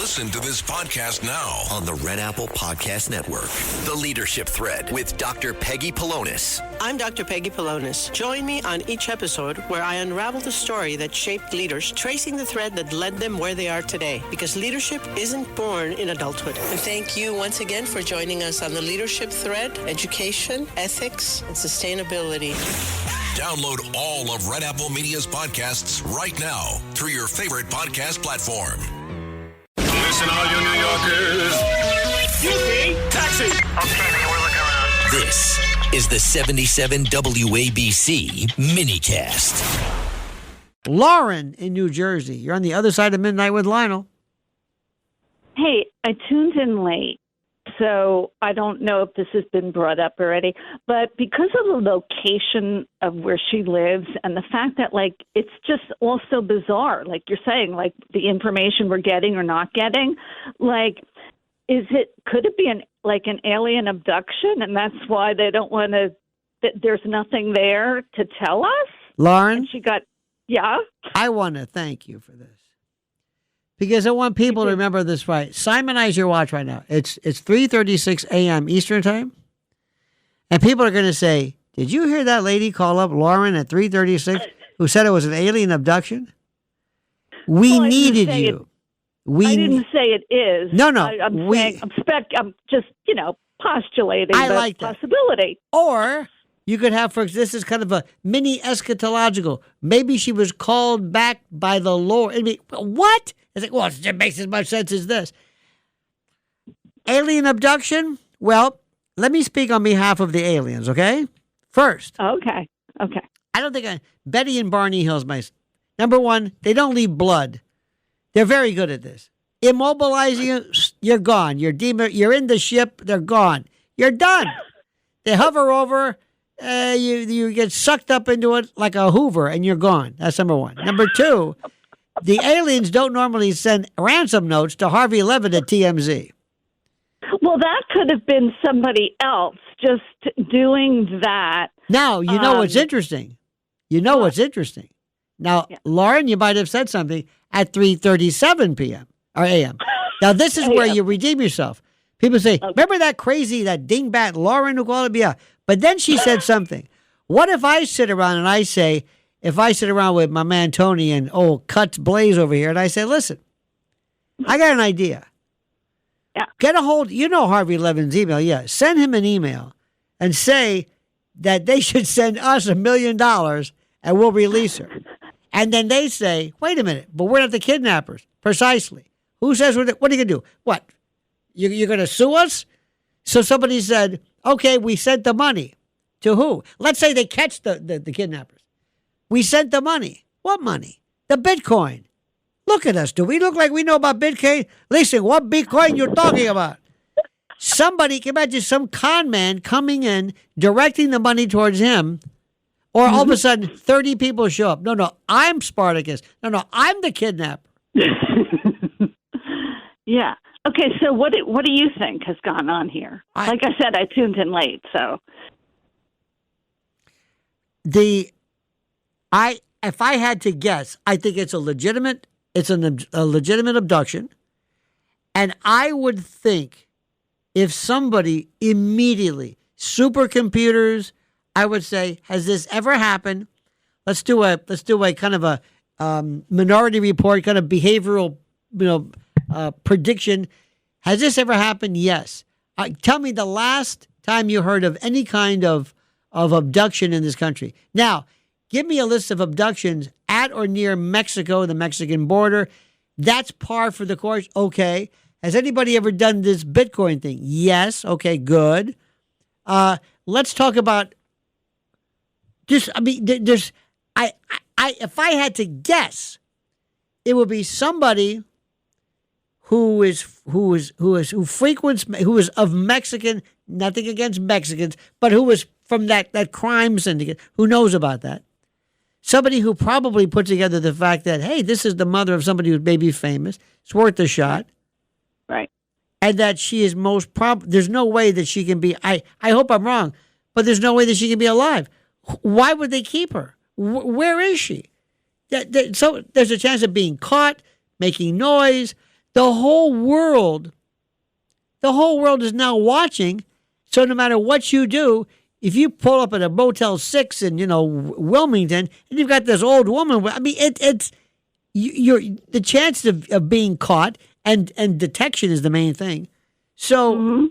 Listen to this podcast now on the Red Apple Podcast Network. The Leadership Thread with Dr. Peggy Polonis. I'm Dr. Peggy Polonis. Join me on each episode where I unravel the story that shaped leaders, tracing the thread that led them where they are today. Because leadership isn't born in adulthood. And thank you once again for joining us on the Leadership Thread, education, ethics, and sustainability. Download all of Red Apple Media's podcasts right now through your favorite podcast platform. Listen, all you New Yorkers. Excuse me, taxi. Okay, we're looking around. This is the 77 WABC minicast. Lauren in New Jersey. You're on the other side of midnight with Lionel. Hey, I tuned in late, so I don't know if this has been brought up already, but because of the location of where she lives and the fact that, like, it's just also bizarre, like you're saying, like the information we're getting or not getting, like, could it be an alien abduction, and that's why they don't want to, that there's nothing there to tell us? Lauren? And she got, yeah? I want to thank you for this. Because I want people to remember this right. Simonize your watch right now. It's 3:36 a.m. Eastern time. And people are going to say, did you hear that lady call up Lauren at 3:36 who said it was an alien abduction? We needed you. I didn't say it is. No. I'm just, postulating I the like that. possibility. Or you could have, this is kind of a mini eschatological. Maybe she was called back by the Lord. I mean, what? It's like, well, it makes as much sense as this. Alien abduction? Well, let me speak on behalf of the aliens, okay? First. Okay. I don't think Betty and Barney Hill's number one, they don't leave blood. They're very good at this. Immobilizing you, you're gone. You're in the ship, they're gone. You're done. They hover over, you get sucked up into it like a Hoover, and you're gone. That's number one. Number two, the aliens don't normally send ransom notes to Harvey Levin at TMZ. Well, that could have been somebody else just doing that. Now, you know what's interesting? What's interesting? Now, yeah. Lauren, you might have said something at 3:37 p.m. or a.m. Now, this is where you redeem yourself. People say, remember that dingbat Lauren who called it? Yeah. But then she said something. What if I sit around and I say, if I sit around with my man Tony and Cuts Blaze over here, and I say, listen, I got an idea. Yeah. Get a hold, Harvey Levin's email. Yeah. Send him an email and say that they should send us $1 million and we'll release her. And then they say, wait a minute, but we're not the kidnappers. Precisely. Who says what are you going to do? What? You're going to sue us? So somebody said, okay, we sent the money. To who? Let's say they catch the kidnappers. We sent the money. What money? The Bitcoin. Look at us. Do we look like we know about Bitcoin? Listen, what Bitcoin you're talking about? Somebody, can imagine some con man coming in, directing the money towards him, or all of a sudden 30 people show up. No, I'm Spartacus. No, I'm the kidnapper. Yeah. Okay, so what do you think has gone on here? Like I said, I tuned in late, so. If I had to guess, I think it's a legitimate abduction. And I would think if somebody immediately, supercomputers, I would say, has this ever happened? Let's do a kind of a Minority Report kind of behavioral, prediction. Has this ever happened? Yes. Tell me the last time you heard of any kind of abduction in this country. Now, give me a list of abductions at or near Mexico, the Mexican border. That's par for the course. Okay. Has anybody ever done this Bitcoin thing? Yes. Okay, good. Let's talk about just, if I had to guess, it would be somebody who is of Mexican, nothing against Mexicans, but who was from that crime syndicate, who knows about that. Somebody who probably put together the fact that, hey, this is the mother of somebody who's maybe famous. It's worth a shot. Right. And that she is there's no way that she can be, I hope I'm wrong, but there's no way that she can be alive. Why would they keep her? Where is she? So there's a chance of being caught, making noise. The whole world is now watching. So no matter what you do, if you pull up at a Motel 6 in, Wilmington, and you've got this old woman, I mean, you're the chance of being caught and detection is the main thing. So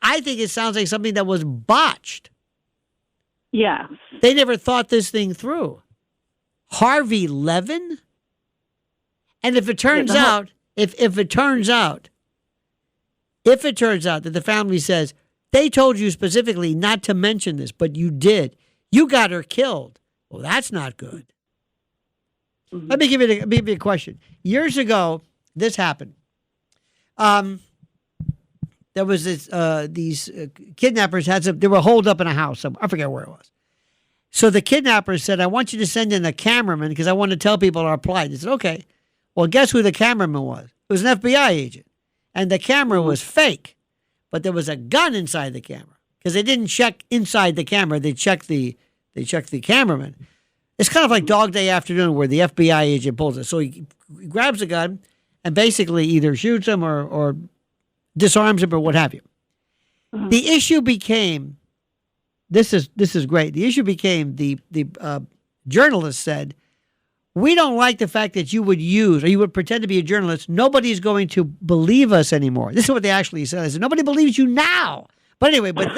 I think it sounds like something that was botched. Yes. They never thought this thing through. Harvey Levin? And if it turns out, if it turns out that the family says, they told you specifically not to mention this, but you did, you got her killed. Well, that's not good. Let me give you a question. Years ago, this happened. There was these kidnappers they were holed up in a house. I forget where it was. So the kidnappers said, I want you to send in a cameraman because I want to tell people our plight. They said, okay. Well, guess who the cameraman was? It was an FBI agent. And the camera was fake. But there was a gun inside the camera because they didn't check inside the camera. They checked the cameraman. It's kind of like Dog Day Afternoon where the FBI agent pulls it. So he grabs a gun and basically either shoots him or disarms him or what have you. The issue became, this is great. The issue became the journalist said, we don't like the fact that you would use or you would pretend to be a journalist. Nobody's going to believe us anymore. This is what they actually said. I said, nobody believes you now. But anyway, but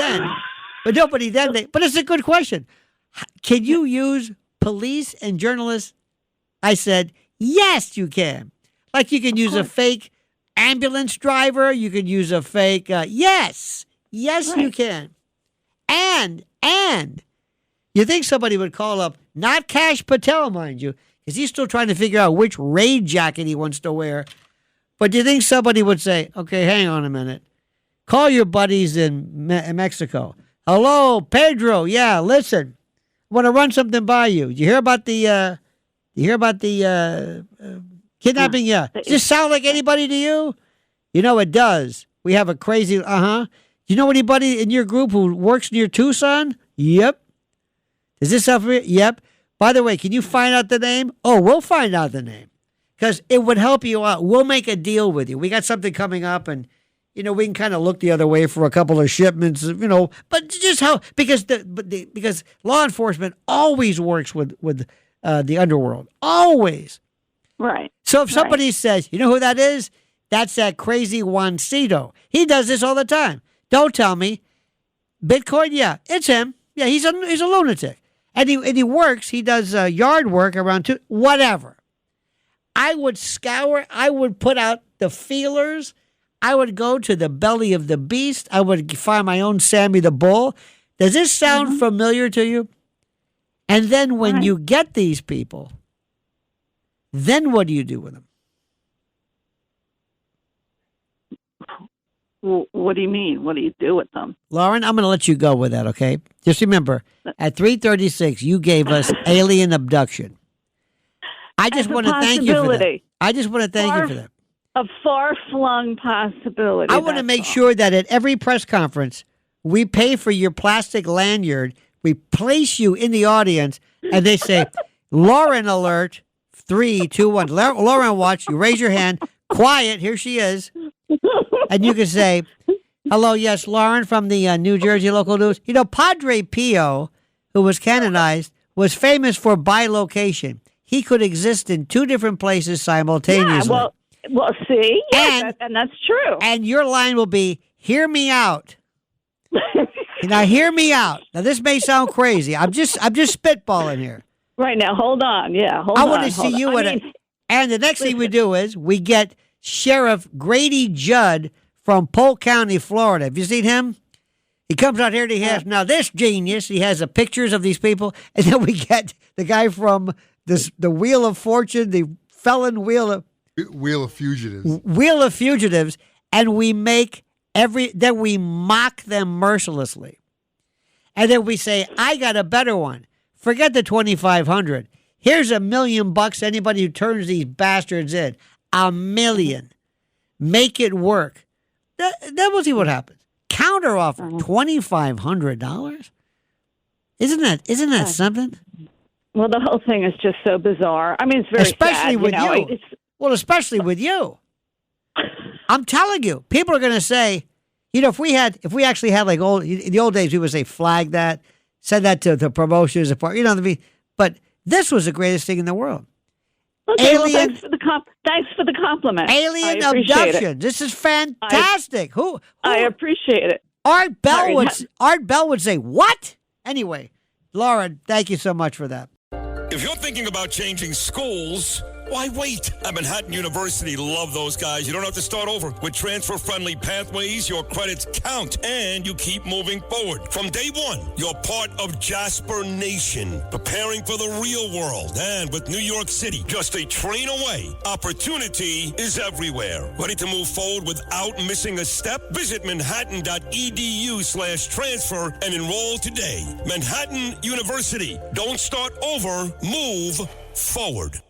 it's a good question. Can you use police and journalists? I said, yes, you can. Like you can use a fake ambulance driver. You can use a fake, yes, right. You can. And you think somebody would call up, not Kash Patel, mind you, because he's still trying to figure out which raid jacket he wants to wear. But do you think somebody would say, okay, hang on a minute. Call your buddies in Mexico. Hello, Pedro. Yeah, listen. I want to run something by you. You hear about the kidnapping? Yeah. Does this sound like anybody to you? You know it does. We have a crazy, Do you know anybody in your group who works near Tucson? Yep. Does this sound familiar? Yep. By the way, can you find out the name? Oh, we'll find out the name. Because it would help you out. We'll make a deal with you. We got something coming up and, we can kind of look the other way for a couple of shipments, but just how, because because law enforcement always works with the underworld. Always. Right. So if somebody says, you know who that is? That's that crazy Juancito. He does this all the time. Don't tell me. Bitcoin? Yeah, it's him. Yeah, he's a lunatic. And he works. He does yard work around whatever. I would scour. I would put out the feelers. I would go to the belly of the beast. I would find my own Sammy the Bull. Does this sound familiar to you? And then when you get these people, then what do you do with them? Well, what do you mean? What do you do with them? Lauren, I'm going to let you go with that, okay? Just remember, at 3:36, you gave us alien abduction. I just want to thank you for that. I just want to thank you for that. A far-flung possibility. I want to make sure that at every press conference, we pay for your plastic lanyard. We place you in the audience, and they say, Lauren alert, 3, 2, 1. Lauren watch. You raise your hand. Quiet. Here she is. And you can say, hello, yes, Lauren from the New Jersey local news. Padre Pio, who was canonized, was famous for bilocation. He could exist in 2 different places simultaneously. Yeah, well, see? Yes, and that's true. And your line will be, hear me out. Now, hear me out. Now, this may sound crazy. I'm just spitballing here. Right now, hold on. Yeah, hold on. I want to see you and the next thing we do is we get Sheriff Grady Judd from Polk County, Florida. Have you seen him? He comes out here and he has, now this genius, he has the pictures of these people, and then we get the guy from the Wheel of Fortune, the felon Wheel of Fugitives. Wheel of Fugitives, and we make then we mock them mercilessly. And then we say, I got a better one. Forget the 2,500. Here's $1 million bucks. Anybody who turns these bastards in, $1 million. Make it work. Then we'll see what happens. Counter offer, $2,500. Isn't that something? Well, the whole thing is just so bizarre. I mean, it's very especially sad, with you. Well, especially with you. I'm telling you, people are going to say, if we actually had like in the old days, we would say flag that, send that to the promotions, but this was the greatest thing in the world. Okay, thanks for the compliment. Alien abduction. This is fantastic. I appreciate it. Art Bell would say, what? Anyway, Laura, thank you so much for that. If you're thinking about changing schools, why wait? At Manhattan University, love those guys. You don't have to start over. With transfer-friendly pathways, your credits count, and you keep moving forward. From day one, you're part of Jasper Nation, preparing for the real world. And with New York City just a train away, opportunity is everywhere. Ready to move forward without missing a step? Visit manhattan.edu/transfer and enroll today. Manhattan University. Don't start over, move forward.